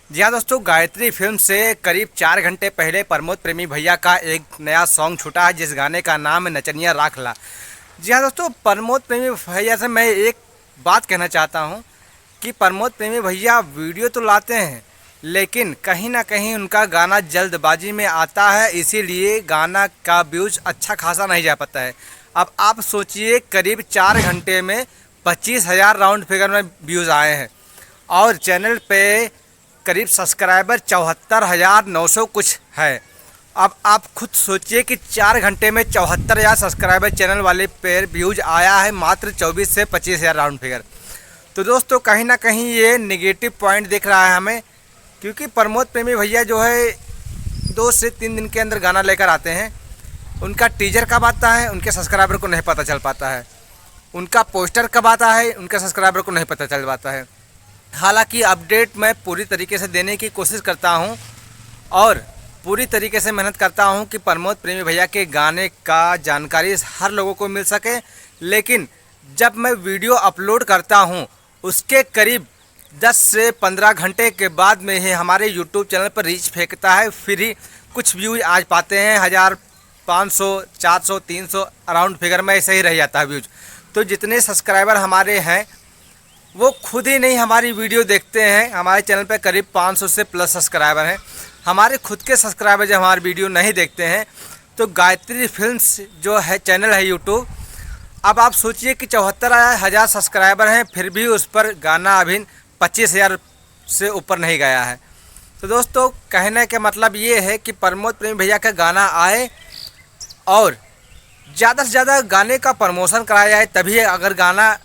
जी हाँ दोस्तों, गायत्री फिल्म से करीब 4 घंटे पहले प्रमोद प्रेमी भैया का एक नया सॉन्ग छूटा है, जिस गाने का नाम है नचनिया राखला। जी हाँ दोस्तों, प्रमोद प्रेमी भैया से मैं एक बात कहना चाहता हूँ कि प्रमोद प्रेमी भैया वीडियो तो लाते हैं, लेकिन कहीं ना कहीं उनका गाना जल्दबाजी में आता है, इसीलिए गाना का व्यूज अच्छा खासा नहीं जा पाता है। अब आप सोचिए, करीब 4 घंटे में 25,000 राउंड फिगर में व्यूज़ आए हैं और चैनल पे करीब सब्सक्राइबर 74,900 कुछ है। अब आप खुद सोचिए कि 4 घंटे में 74,000 सब्सक्राइबर चैनल वाले पे व्यूज आया है, मात्र 24 से 25,000 राउंड फिगर। तो दोस्तों कहीं ना कहीं ये निगेटिव पॉइंट दिख रहा है हमें, क्योंकि प्रमोद प्रेमी भैया जो है 2 से 3 दिन के अंदर गाना लेकर आते हैं। उनका टीजर कब आता है उनके सब्सक्राइबर को नहीं पता चल पाता है, उनका पोस्टर कब आता है उनके सब्सक्राइबर को नहीं पता चल पाता है। हालांकि अपडेट मैं पूरी तरीके से देने की कोशिश करता हूं और पूरी तरीके से मेहनत करता हूं कि प्रमोद प्रेमी भैया के गाने का जानकारी हर लोगों को मिल सके। लेकिन जब मैं वीडियो अपलोड करता हूं उसके करीब 10 से 15 घंटे के बाद में ही हमारे यूट्यूब चैनल पर रीच फेंकता है, फिर ही कुछ व्यूज आ पाते हैं। 1000, 500, 400, 300 अराउंड फिगर में ऐसे ही रह जाता है व्यूज। तो जितने सब्सक्राइबर हमारे हैं वो खुद ही नहीं हमारी वीडियो देखते हैं। हमारे चैनल पे करीब 500 से प्लस सब्सक्राइबर हैं। हमारे खुद के सब्सक्राइबर जब हमारी वीडियो नहीं देखते हैं तो गायत्री फिल्म्स जो है चैनल है यूट्यूब, अब आप सोचिए कि 74,000 सब्सक्राइबर हैं, फिर भी उस पर गाना अभी 25,000 से ऊपर नहीं गया है। तो दोस्तों कहने का मतलब ये है कि प्रमोद प्रेमी भैया का गाना आए और ज़्यादा से ज़्यादा गाने का प्रमोशन कराया जाए, तभी अगर गाना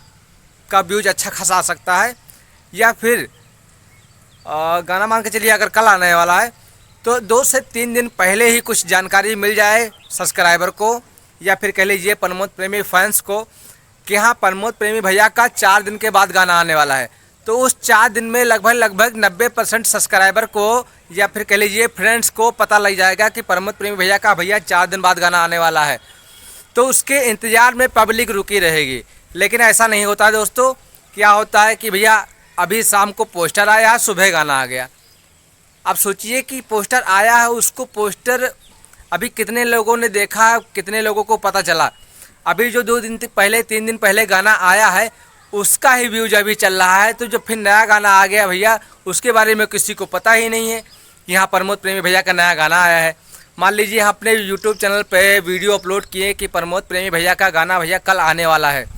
का व्यूज अच्छा खासा आ सकता है। या फिर गाना मान के चलिए अगर कल आने वाला है तो 2 से 3 दिन पहले ही कुछ जानकारी मिल जाए सब्सक्राइबर को, या फिर कह लीजिए प्रमोद प्रेमी फैंस को, कि हाँ प्रमोद प्रेमी भैया का 4 दिन के बाद गाना आने वाला है। तो उस 4 दिन में लगभग 90% सब्सक्राइबर को या फिर कह लीजिए फ्रेंड्स को पता लग जाएगा कि प्रमोद प्रेमी भैया का 4 दिन बाद गाना आने वाला है। तो उसके इंतज़ार में पब्लिक रुकी रहेगी। लेकिन ऐसा नहीं होता है दोस्तों। क्या होता है कि भैया अभी शाम को पोस्टर आया, सुबह गाना आ गया। अब सोचिए कि पोस्टर आया है, उसको पोस्टर अभी कितने लोगों ने देखा, कितने लोगों को पता चला। अभी जो 2 दिन पहले 3 दिन पहले गाना आया है उसका ही व्यूज अभी चल रहा है। तो जो फिर नया गाना आ गया भैया, उसके बारे में किसी को पता ही नहीं है कि हाँ प्रमोद प्रेमी भैया का नया गाना आया है। मान लीजिए हम अपने यूट्यूब चैनल पे वीडियो अपलोड किए कि प्रमोद प्रेमी भैया का गाना भैया कल आने वाला है,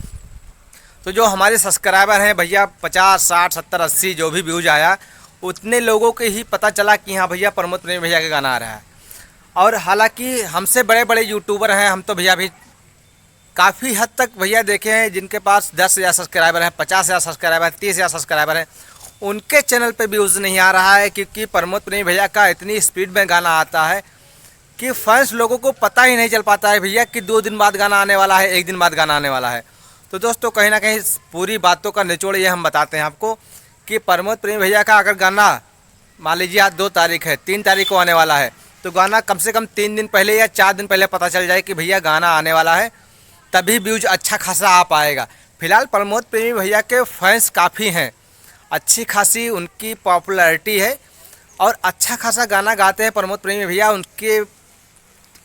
तो जो हमारे सब्सक्राइबर हैं भैया 50, 60, 70, 80 जो भी व्यूज आया, उतने लोगों के ही पता चला कि हाँ भैया प्रमोद प्रेमी भैया का गाना आ रहा है। और हालांकि हमसे बड़े बड़े यूट्यूबर हैं, हम तो भैया भी काफ़ी हद तक भैया देखे हैं जिनके पास 10,000 सब्सक्राइबर हैं, 50,000 सब्सक्राइबर हैं, 30,000 सब्सक्राइबर हैं, उनके चैनल पे व्यूज़ नहीं आ रहा है, क्योंकि प्रमोद प्रेमी भैया का इतनी स्पीड में गाना आता है कि फैंस लोगों को पता ही नहीं चल पाता है भैया कि 2 दिन बाद गाना आने वाला है, 1 दिन बाद गाना आने वाला है। तो दोस्तों कहीं ना कहीं पूरी बातों का निचोड़ ये हम बताते हैं आपको कि प्रमोद प्रेमी भैया का अगर गाना मान लीजिए आज 2 तारीख है, 3 तारीख को आने वाला है, तो गाना कम से कम 3 दिन पहले या 4 दिन पहले पता चल जाए कि भैया गाना आने वाला है, तभी व्यूज अच्छा खासा आ पाएगा। फिलहाल प्रमोद प्रेमी भैया के फैंस काफ़ी हैं, अच्छी खासी उनकी पॉपुलैरिटी है और अच्छा खासा गाना गाते हैं प्रमोद प्रेमी भैया, उनके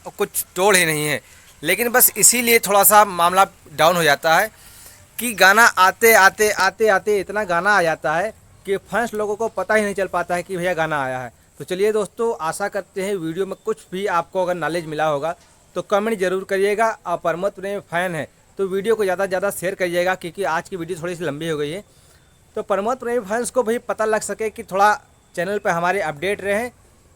कुछ तोड़ ही नहीं है। लेकिन बस इसीलिए थोड़ा सा मामला डाउन हो जाता है कि गाना आते आते इतना गाना आ जाता है कि फैंस लोगों को पता ही नहीं चल पाता है कि भैया गाना आया है। तो चलिए दोस्तों, आशा करते हैं वीडियो में कुछ भी आपको अगर नॉलेज मिला होगा तो कमेंट जरूर करिएगा। और प्रमोद प्रेमी फैन है तो वीडियो को ज़्यादा से ज़्यादा शेयर करिएगा, क्योंकि आज की वीडियो थोड़ी सी लंबी हो गई है। तो प्रमोद प्रेमी फैंस को भी पता लग सके कि थोड़ा चैनल पर हमारे अपडेट रहें,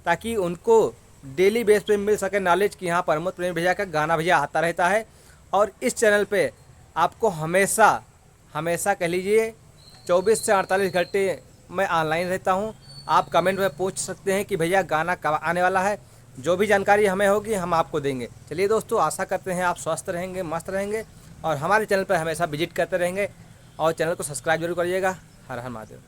ताकि उनको डेली बेस पे मिल सके नॉलेज कि हाँ प्रमोद प्रेमी भैया का गाना भैया आता रहता है। और इस चैनल पे आपको हमेशा कह लीजिए 24 से 48 घंटे मैं ऑनलाइन रहता हूँ। आप कमेंट में पूछ सकते हैं कि भैया गाना कब आने वाला है, जो भी जानकारी हमें होगी हम आपको देंगे। चलिए दोस्तों, आशा करते हैं आप स्वस्थ रहेंगे, मस्त रहेंगे और हमारे चैनल पर हमेशा विजिट करते रहेंगे। और चैनल को सब्सक्राइब जरूर करिएगा। हर हर महादेव।